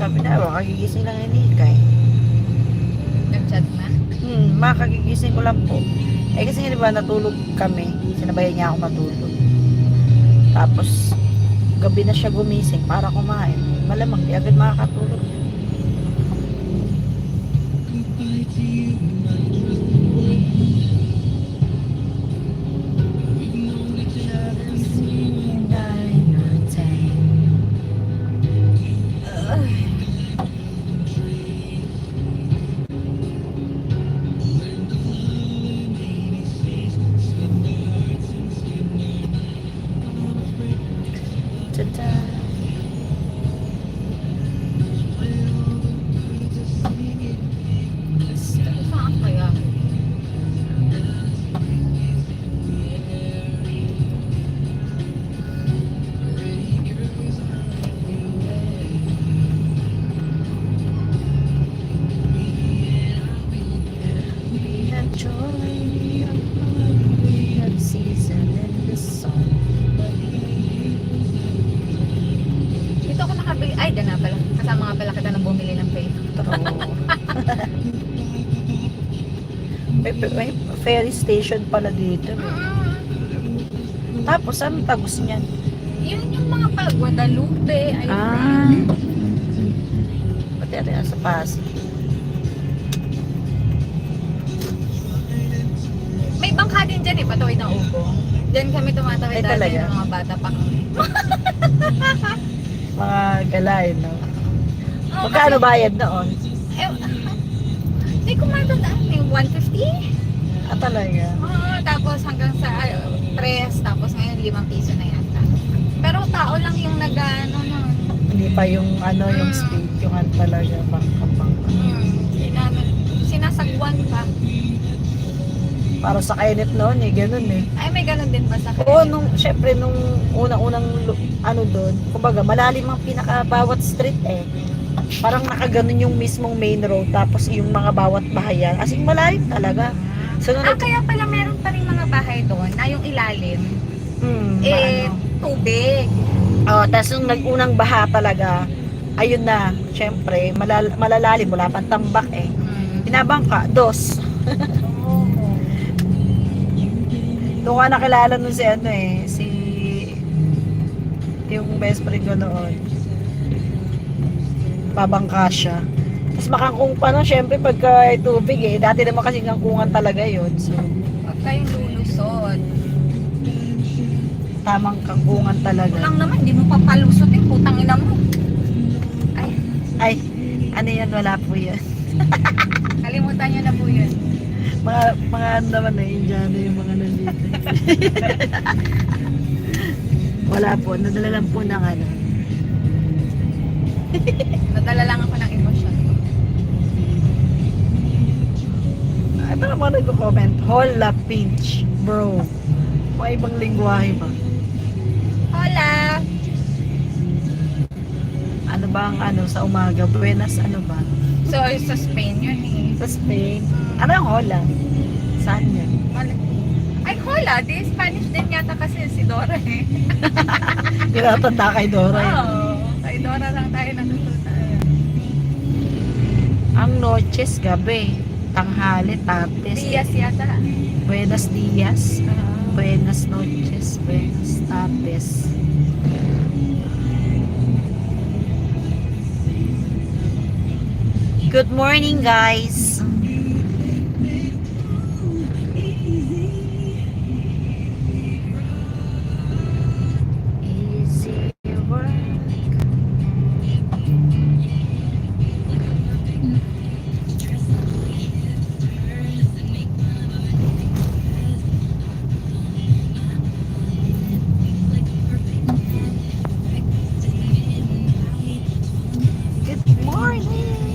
Sabi na, makagigising lang ni Nikay. Nag-chat na? Makagigising ko lang po. Eh kasi di ba natulog kami, sinabayan niya ako matulog. Tapos gabi na siya gumising para kumain. Malamang di agad makakatulog. Ta-da. Saan kaya? We have joy, we have season in the sun. Dito ako nakabili. Ay, dyan na pala. Kasama nga pala kita nang bumili ng vape. May ferry station pala dito. Tapos, anong tagos niyan? Yun yung mga Guadalupe. Ay, Pati rin sa Pasig. may bangka din dyan eh, patawid ng upo. Diyan kami tumatawid Ay, dati talaga? ng mga bata pa kami. Mga galay, no? Oh, Magkano kasi- bayad noon? Hindi ko matandaan. Yung 150? Talaga. Oo, tapos hanggang sa 3, tapos ngayon 5 piso na yata. Pero tao lang yung nag-ano nun. Hindi pa yung yung speed, yung talaga, bangka-bangka. Sinasagwan pa. Para sa kainit noon ganun eh. Ay, may ganun din ba sa Oo, syempre, nung unang-unang doon, kumbaga, malalim ang bawat street eh. Parang nakaganon yung mismong main road, tapos yung mga bawat bahayan, as in malalim talaga. So, kaya pala meron pa rin mga bahay doon na yung ilalim, tubig. Tapos nung nag-unang baha talaga, ayun na, syempre, malalalim, wala pang tambak eh. Binabangka, dos. Doon ka nakilala nun si yung best friend ko noon. Babangka siya. Tapos makangkung pa nun, syempre pagka tubig dati naman kasi kangkungan talaga yun. So, Huwag kayong lulusot. tamang kangkungan talaga. Lang naman, hindi mo papalusotin, putang ina mo. Ay, ano yan, wala po yan. Kalimutan nyo na po yun. Mga ano naman Indiano yung mga nandito. Wala po, nadala lang po ng Nadala lang ako ng emosyon ko. Ito naman nagko-comment, Hola Pinch, bro. May ibang lingwahe ba? Hola! Ano ba ang sa umaga? Buenas ano ba? So, sa Spain yun eh. Sa Spain. Ano ang hola? Saan yan? Ay, hola! Di Spanish din yata kasi si Dora eh. Pinatanda kay Dora. Oo, kay Dora lang tayo natutunan. Ang noches, gabi. Tanghali, tardes. Diaz yata. Buenos dias. Buenas noches. Buenas tardes. Good morning, guys. Easy work. Good morning.